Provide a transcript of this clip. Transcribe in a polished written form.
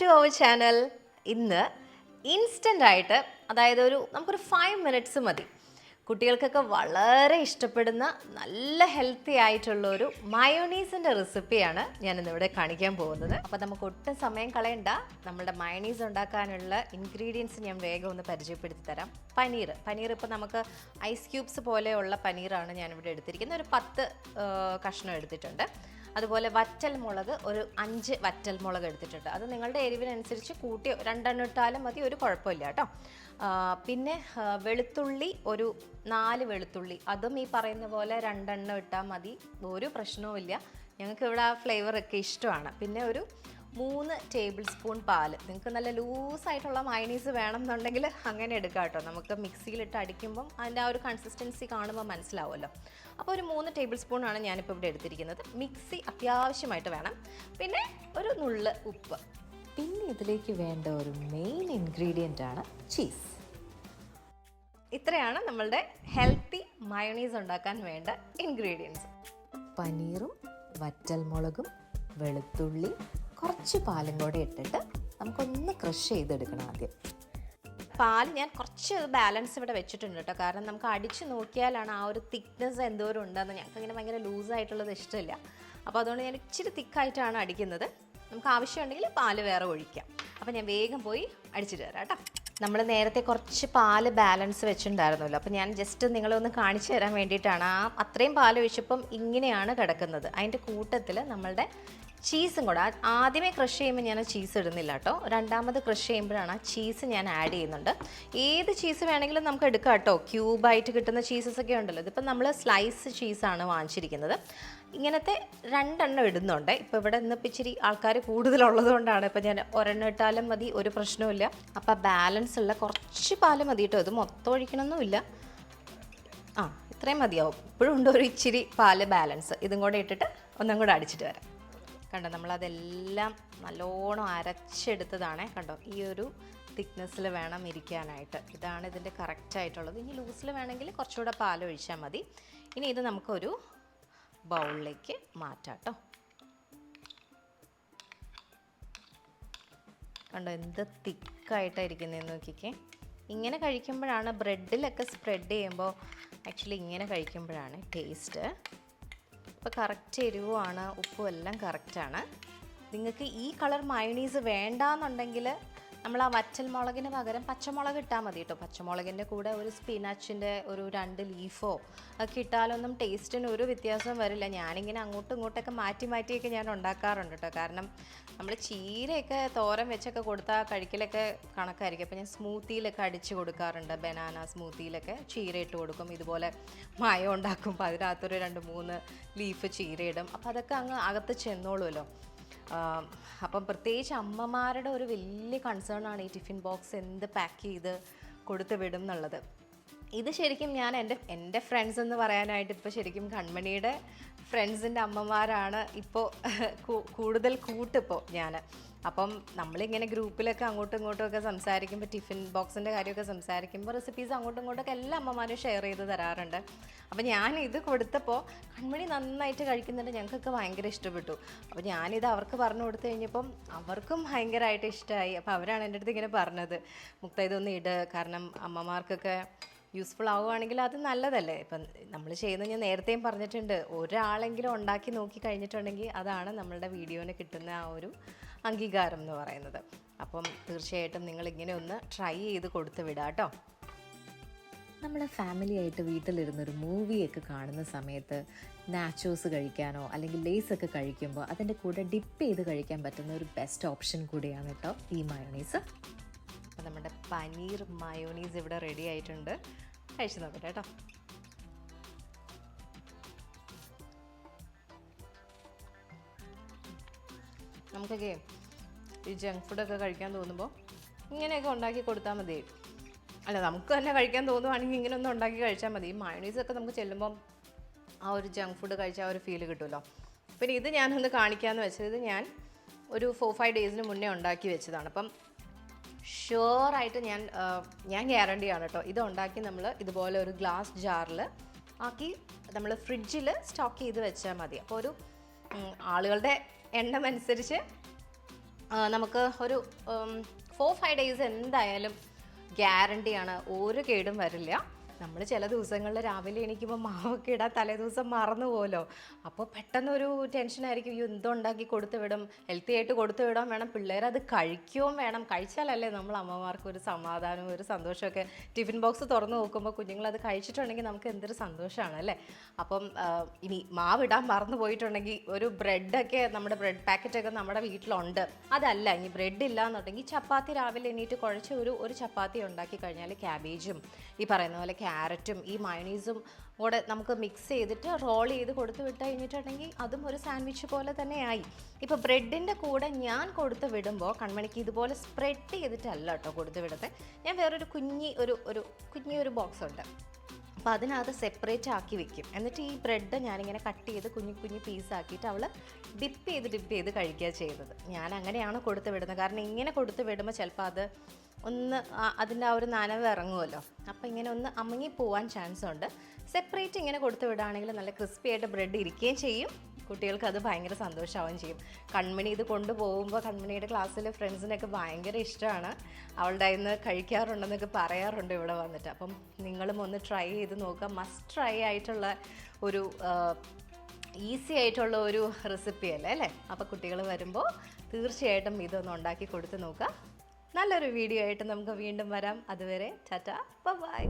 To അവർ channel. ഇന്ന് instant ആയിട്ട്, അതായത് നമുക്കൊരു 5 മിനിറ്റ്സ് മതി, കുട്ടികൾക്കൊക്കെ വളരെ ഇഷ്ടപ്പെടുന്ന നല്ല ഹെൽത്തി ആയിട്ടുള്ളൊരു മയോണീസിൻ്റെ റെസിപ്പിയാണ് ഞാനിന്നിവിടെ കാണിക്കാൻ പോകുന്നത്. അപ്പോൾ നമുക്ക് ഒട്ടും സമയം കളയണ്ട. നമ്മുടെ മയോണീസ് ഉണ്ടാക്കാനുള്ള ഇൻഗ്രീഡിയൻസ് ഞാൻ വേഗം ഒന്ന് പരിചയപ്പെടുത്തി തരാം. പനീർ ഇപ്പോൾ നമുക്ക് ഐസ് ക്യൂബ്സ് പോലെയുള്ള പനീറാണ് ഞാനിവിടെ എടുത്തിരിക്കുന്നത്. ഒരു 10 കഷ്ണം എടുത്തിട്ടുണ്ട്. അതുപോലെ വറ്റൽ മുളക് ഒരു 5 വറ്റൽ മുളക് എടുത്തിട്ടുണ്ട്. അത് നിങ്ങളുടെ എരിവിനനുസരിച്ച് കൂട്ടി 2 ഇട്ടാലും മതി, ഒരു കുഴപ്പമില്ല കേട്ടോ. പിന്നെ വെളുത്തുള്ളി ഒരു 4 വെളുത്തുള്ളി, അതും ഈ പറയുന്ന പോലെ 2 ഇട്ടാൽ മതി, ഒരു പ്രശ്നവുമില്ല. ഞങ്ങൾക്ക് ഇവിടെ ആ ഫ്ലേവറൊക്കെ ഇഷ്ടമാണ്. പിന്നെ ഒരു 3 ടേബിൾ സ്പൂൺ പാൽ. നിങ്ങൾക്ക് നല്ല ലൂസായിട്ടുള്ള മയോണീസ് വേണം എന്നുണ്ടെങ്കിൽ അങ്ങനെ എടുക്കാം കേട്ടോ. നമുക്ക് മിക്സിയിലിട്ട് അടിക്കുമ്പം അതിൻ്റെ ആ ഒരു കൺസിസ്റ്റൻസി കാണുമ്പോൾ മനസ്സിലാവുമല്ലോ. അപ്പോൾ ഒരു 3 ടേബിൾ സ്പൂണാണ് ഞാനിപ്പോൾ ഇവിടെ എടുത്തിരിക്കുന്നത്. മിക്സി അത്യാവശ്യമായിട്ട് വേണം. പിന്നെ ഒരു നുള്ള് ഉപ്പ്. പിന്നെ ഇതിലേക്ക് വേണ്ട ഒരു മെയിൻ ഇൻഗ്രീഡിയൻ്റ് ആണ് ചീസ്. ഇത്രയാണ് നമ്മളുടെ ഹെൽത്തി മയോണീസ് ഉണ്ടാക്കാൻ വേണ്ട ഇൻഗ്രീഡിയൻസ്. പനീറും വറ്റൽമുളകും വെളുത്തുള്ളി കുറച്ച് പാലും കൂടെ ഇട്ടിട്ട് നമുക്കൊന്ന് ക്രഷ് ചെയ്തെടുക്കണം. ആദ്യം പാൽ ഞാൻ കുറച്ച് ബാലൻസ് ഇവിടെ വെച്ചിട്ടുണ്ട് കേട്ടോ. കാരണം നമുക്ക് അടിച്ച് നോക്കിയാലാണ് ആ ഒരു തിക്നെസ് എന്തോരം ഉണ്ടെന്ന്. ഞങ്ങൾക്ക് ഇങ്ങനെ ഭയങ്കര ലൂസായിട്ടുള്ളത് ഇഷ്ടമില്ല. അപ്പോൾ അതുകൊണ്ട് ഞാൻ ഇച്ചിരി തിക്കായിട്ടാണ് അടിക്കുന്നത്. നമുക്ക് ആവശ്യമുണ്ടെങ്കിൽ പാല് വേറെ ഒഴിക്കാം. അപ്പോൾ ഞാൻ വേഗം പോയി അടിച്ചിട്ട് തരാം കേട്ടോ. നമ്മൾ നേരത്തെ കുറച്ച് പാല് ബാലൻസ് വെച്ചിട്ടുണ്ടായിരുന്നല്ലോ. അപ്പോൾ ഞാൻ ജസ്റ്റ് നിങ്ങളൊന്ന് കാണിച്ചു തരാൻ വേണ്ടിയിട്ടാണ്. അത്രയും പാൽ ഒഴിച്ചപ്പം ഇങ്ങനെയാണ് കിടക്കുന്നത്. അതിൻ്റെ കൂട്ടത്തിൽ നമ്മളുടെ ചീസും കൂടെ ആദ്യമേ ക്രഷ് ചെയ്യുമ്പോൾ ഞാൻ ചീസ് ഇടുന്നില്ല കേട്ടോ. രണ്ടാമത് ക്രഷ് ചെയ്യുമ്പോഴാണ് ആ ചീസ് ഞാൻ ആഡ് ചെയ്യുന്നുണ്ട്. ഏത് ചീസ് വേണമെങ്കിലും നമുക്ക് എടുക്കാം കേട്ടോ. ക്യൂബായിട്ട് കിട്ടുന്ന ചീസസ് ഒക്കെ ഉണ്ടല്ലോ. ഇതിപ്പോൾ നമ്മൾ സ്ലൈസ് ചീസാണ് വാങ്ങിച്ചിരിക്കുന്നത്. ഇങ്ങനത്തെ 2 ഇടുന്നുണ്ട്. ഇപ്പോൾ ഇവിടെ ഇന്നിപ്പോൾ ഇച്ചിരി ആൾക്കാർ കൂടുതലുള്ളത് കൊണ്ടാണ്. ഇപ്പോൾ ഞാൻ 1 ഇട്ടാലും മതി, ഒരു പ്രശ്നവുമില്ല. അപ്പോൾ ബാലൻസ് ഉള്ള കുറച്ച് പാല് മതി കേട്ടോ. ഇത് മൊത്തം ഒഴിക്കണമെന്നുമില്ല. ഇത്രയും മതിയാവും. ഇപ്പോഴും ഉണ്ട് ഒരു ഇച്ചിരി പാല് ബാലൻസ്. ഇതും കൂടെ ഇട്ടിട്ട് ഒന്നും കൂടെ അടിച്ചിട്ട് വരാം. കണ്ടോ, നമ്മളതെല്ലാം നല്ലോണം അരച്ചെടുത്തതാണ്. കണ്ടോ, ഈ ഒരു തിക്നെസ്സിൽ വേണം ഇരിക്കാനായിട്ട്. ഇതാണ് ഇതിൻ്റെ കറക്റ്റായിട്ടുള്ളത്. ഇനി ലൂസിൽ വേണമെങ്കിൽ കുറച്ചുകൂടെ പാൽ ഒഴിച്ചാൽ മതി. ഇനി ഇത് നമുക്കൊരു ബൗളിലേക്ക് മാറ്റാം കേട്ടോ. കണ്ടോ എന്ത് തിക്കായിട്ടായിരിക്കുന്നതെന്ന് നോക്കിക്കേ. ഇങ്ങനെ കഴിക്കുമ്പോഴാണ്, ബ്രെഡിലൊക്കെ സ്പ്രെഡ് ചെയ്യുമ്പോൾ ആക്ച്വലി ഇങ്ങനെ കഴിക്കുമ്പോഴാണ് ടേസ്റ്റ്. ഇപ്പോൾ കറക്റ്റ് എരിവുമാണ്, ഉപ്പും എല്ലാം കറക്റ്റാണ്. നിങ്ങൾക്ക് ഈ കളർ മയോണീസ് വേണ്ടാന്നുണ്ടെങ്കിൽ നമ്മൾ ആ വറ്റൽ മുളകിന് പകരം പച്ചമുളക് ഇട്ടാൽ മതി കേട്ടോ. പച്ചമുളകിൻ്റെ കൂടെ ഒരു സ്പിനാച്ചിൻ്റെ ഒരു 2 ലീഫോ ഒക്കെ ഇട്ടാലൊന്നും ടേസ്റ്റിന് ഒരു വ്യത്യാസവും വരില്ല. ഞാനിങ്ങനെ അങ്ങോട്ടും ഇങ്ങോട്ടൊക്കെ മാറ്റിയൊക്കെ ഞാൻ ഉണ്ടാക്കാറുണ്ട് കേട്ടോ. കാരണം നമ്മൾ ചീരയൊക്കെ തോരൻ വെച്ചൊക്കെ കൊടുത്താൽ കഴിക്കലൊക്കെ കണക്കായിരിക്കും. അപ്പോൾ ഞാൻ സ്മൂത്തിയിലൊക്കെ അടിച്ച് കൊടുക്കാറുണ്ട്. ബനാന സ്മൂത്തിയിലൊക്കെ ചീര ഇട്ട് കൊടുക്കും. ഇതുപോലെ മയം ഉണ്ടാക്കുമ്പോൾ അതിനകത്തൊരു 2-3 ലീഫ് ചീര ഇടും. അപ്പോൾ അതൊക്കെ അങ്ങ് അകത്ത് ചെന്നോളുമല്ലോ. അപ്പം പ്രത്യേകിച്ച് അമ്മമാരുടെ ഒരു വലിയ കൺസേൺ ആണ് ഈ ടിഫിൻ ബോക്സ് എന്ത് പാക്ക് ചെയ്ത് കൊടുത്ത് വിടും എന്നുള്ളത്. ഇത് ശരിക്കും ഞാൻ എൻ്റെ ഫ്രണ്ട്സ് എന്ന് പറയാനായിട്ട് ഇപ്പോൾ ശരിക്കും കൺമണിയുടെ ഫ്രണ്ട്സിൻ്റെ അമ്മമാരാണ് ഇപ്പോൾ കൂടുതൽ കൂട്ടിപ്പോൾ ഞാൻ. അപ്പം നമ്മളിങ്ങനെ ഗ്രൂപ്പിലൊക്കെ അങ്ങോട്ടും ഇങ്ങോട്ടും ഒക്കെ സംസാരിക്കുമ്പോൾ, ടിഫിൻ ബോക്സിൻ്റെ കാര്യമൊക്കെ സംസാരിക്കുമ്പോൾ റെസിപ്പീസ് അങ്ങോട്ടും ഇങ്ങോട്ടൊക്കെ എല്ലാ അമ്മമാരും ഷെയർ ചെയ്ത് തരാറുണ്ട്. അപ്പോൾ ഞാൻ ഇത് കൊടുത്തപ്പോൾ കൺമണി നന്നായിട്ട് കഴിക്കുന്നുണ്ട്, ഞങ്ങൾക്കൊക്കെ ഭയങ്കര ഇഷ്ടപ്പെട്ടു. അപ്പോൾ ഞാനിത് അവർക്ക് പറഞ്ഞു കൊടുത്തു കഴിഞ്ഞപ്പം അവർക്കും ഭയങ്കരമായിട്ട് ഇഷ്ടമായി. അപ്പോൾ അവരാണ് എൻ്റെ അടുത്ത് ഇങ്ങനെ പറഞ്ഞത്, മുക്ത ഇതൊന്ന് ഇട്, കാരണം അമ്മമാർക്കൊക്കെ യൂസ്ഫുൾ ആവുകയാണെങ്കിൽ അത് നല്ലതല്ലേ. ഇപ്പം നമ്മൾ ചെയ്യുന്നത് ഞാൻ നേരത്തെയും പറഞ്ഞിട്ടുണ്ട്, ഒരാളെങ്കിലും ഉണ്ടാക്കി നോക്കി കഴിഞ്ഞിട്ടുണ്ടെങ്കിൽ അതാണ് നമ്മളുടെ വീഡിയോന് കിട്ടുന്ന ആ ഒരു അംഗീകാരം എന്ന് പറയുന്നത്. അപ്പം തീർച്ചയായിട്ടും നിങ്ങളിങ്ങനെ ഒന്ന് ട്രൈ ചെയ്ത് കൊടുത്ത് വിടാം കേട്ടോ. നമ്മൾ ഫാമിലി ആയിട്ട് വീട്ടിലിരുന്നൊരു മൂവിയൊക്കെ കാണുന്ന സമയത്ത് നാച്ചോസ് കഴിക്കാനോ അല്ലെങ്കിൽ ലേസൊക്കെ കഴിക്കുമ്പോൾ അതിൻ്റെ കൂടെ ഡിപ്പ് ചെയ്ത് കഴിക്കാൻ പറ്റുന്ന ഒരു ബെസ്റ്റ് ഓപ്ഷൻ കൂടിയാണ് കേട്ടോ ഈ മയോണീസ്. അപ്പോൾ നമ്മുടെ പനീർ മയോണീസ് ഇവിടെ റെഡി ആയിട്ടുണ്ട്. കഴിച്ച് നോക്കട്ടെ കേട്ടോ. നമുക്കൊക്കെ ഈ ജങ്ക് ഫുഡൊക്കെ കഴിക്കാൻ തോന്നുമ്പോൾ ഇങ്ങനെയൊക്കെ ഉണ്ടാക്കി കൊടുത്താൽ മതി. അല്ല, നമുക്ക് തന്നെ കഴിക്കാൻ തോന്നുവാണെങ്കിൽ ഇങ്ങനെ ഒന്ന് ഉണ്ടാക്കി കഴിച്ചാൽ മതി. ഈ മയോണീസൊക്കെ നമുക്ക് ചെല്ലുമ്പം ആ ഒരു ജങ്ക് ഫുഡ് കഴിച്ചാൽ ആ ഒരു ഫീല് കിട്ടുമല്ലോ. പിന്നെ ഇത് ഞാനൊന്ന് കാണിക്കാമെന്ന് വെച്ചത്, ഇത് ഞാൻ ഒരു 4-5 ഡേയ്സിന് മുന്നേ ഉണ്ടാക്കി വെച്ചതാണ്. അപ്പം ഷുവറായിട്ട് ഞാൻ ഗ്യാരണ്ടിയാണ് കേട്ടോ. ഇത് ഉണ്ടാക്കി നമ്മൾ ഇതുപോലെ ഒരു ഗ്ലാസ് ജാറിൽ ആക്കി നമ്മൾ ഫ്രിഡ്ജിൽ സ്റ്റോക്ക് ചെയ്ത് വെച്ചാൽ മതി. അപ്പോൾ ഒരു ആളുകളുടെ എണ്ണം അനുസരിച്ച് നമുക്ക് ഒരു 4-5 ഡേയ്സ് എന്തായാലും ഗ്യാരണ്ടിയാണ്, ഒരു കേടും വരില്ല. നമ്മൾ ചില ദിവസങ്ങളിൽ രാവിലെ എണീക്കുമ്പോൾ മാവൊക്കെ ഇടാൻ തലേദിവസം മറന്നു പോലോ. അപ്പോൾ പെട്ടെന്നൊരു ടെൻഷനായിരിക്കും, അയ്യോ എന്തുണ്ടാക്കി കൊടുത്തു വിടും, ഹെൽത്തി ആയിട്ട് കൊടുത്തു വിടാൻ വേണം, പിള്ളേരത് കഴിക്കുകയും വേണം. കഴിച്ചാലല്ലേ നമ്മൾ അമ്മമാർക്ക് ഒരു സമാധാനവും ഒരു സന്തോഷമൊക്കെ. ടിഫിൻ ബോക്സ് തുറന്ന് നോക്കുമ്പോൾ കുഞ്ഞുങ്ങളത് കഴിച്ചിട്ടുണ്ടെങ്കിൽ നമുക്ക് എന്തൊരു സന്തോഷമാണ് അല്ലേ. അപ്പം ഇനി മാവിടാൻ മറന്നു പോയിട്ടുണ്ടെങ്കിൽ ഒരു ബ്രെഡൊക്കെ, നമ്മുടെ ബ്രെഡ് പാക്കറ്റൊക്കെ നമ്മുടെ വീട്ടിലുണ്ട്, അതല്ല ഇനി ബ്രെഡ് ഇല്ല എന്നുണ്ടെങ്കിൽ ചപ്പാത്തി രാവിലെ എണീറ്റ് കുഴച്ച് ഒരു ചപ്പാത്തി ഉണ്ടാക്കി കഴിഞ്ഞാൽ ക്യാബേജും ഈ പറയുന്ന പോലെ ക്യാരറ്റും ഈ മയോണീസും കൂടെ നമുക്ക് മിക്സ് ചെയ്തിട്ട് റോൾ ചെയ്ത് കൊടുത്തു വിട്ട് കഴിഞ്ഞിട്ടുണ്ടെങ്കിൽ അതും ഒരു സാൻഡ്വിച്ച് പോലെ തന്നെയായി. ഇപ്പോൾ ബ്രെഡിൻ്റെ കൂടെ ഞാൻ കൊടുത്ത് വിടുമ്പോൾ കൺമണിക്ക് ഇതുപോലെ സ്പ്രെഡ് ചെയ്തിട്ടല്ല കേട്ടോ കൊടുത്ത് വിടുന്നത്. ഞാൻ വേറൊരു കുഞ്ഞൊരു ബോക്സ് ഉണ്ട്, അപ്പോൾ അതിനകത്ത് സെപ്പറേറ്റ് ആക്കി വെക്കും. എന്നിട്ട് ഈ ബ്രെഡ് ഞാനിങ്ങനെ കട്ട് ചെയ്ത് കുഞ്ഞു പീസാക്കിയിട്ട് അവൾ ഡിപ്പ് ചെയ്ത് കഴിക്കുക ചെയ്യുന്നത്. ഞാൻ അങ്ങനെയാണ് കൊടുത്ത് വിടുന്നത്. കാരണം ഇങ്ങനെ കൊടുത്ത് വിടുമ്പോൾ ചിലപ്പോൾ അത് ഒന്ന് അതിൻ്റെ ആ ഒരു നനവ് ഇറങ്ങുമല്ലോ, അപ്പോൾ ഇങ്ങനെ ഒന്ന് അമുങ്ങി പോവാൻ ചാൻസ് ഉണ്ട്. സെപ്പറേറ്റ് ഇങ്ങനെ കൊടുത്ത് വിടുകയാണെങ്കിൽ നല്ല ക്രിസ്പി ആയിട്ട് ബ്രെഡ് ഇരിക്കുകയും ചെയ്യും, കുട്ടികൾക്ക് അത് ഭയങ്കര സന്തോഷമാവുകയും ചെയ്യും. കൺമണി ഇത് കൊണ്ടുപോകുമ്പോൾ കൺമണിയുടെ ക്ലാസ്സിലെ ഫ്രണ്ട്സിനൊക്കെ ഭയങ്കര ഇഷ്ടമാണ്, അവളുടെ കയ്യിൽ നിന്ന് കഴിക്കാറുണ്ടെന്നൊക്കെ പറയാറുണ്ട് ഇവിടെ വന്നിട്ട്. അപ്പം നിങ്ങളും ഒന്ന് ട്രൈ ചെയ്ത് നോക്കുക. മസ്റ്റ് ട്രൈ ആയിട്ടുള്ള ഒരു ഈസി ആയിട്ടുള്ള ഒരു റെസിപ്പി അല്ലേ. അപ്പോൾ കുട്ടികൾ വരുമ്പോൾ തീർച്ചയായിട്ടും ഇതൊന്ന് ഉണ്ടാക്കി കൊടുത്ത് നോക്കുക. നല്ലൊരു വീഡിയോ ആയിട്ട് നമുക്ക് വീണ്ടും വരാം. അതുവരെ ടാറ്റാ, ബൈ.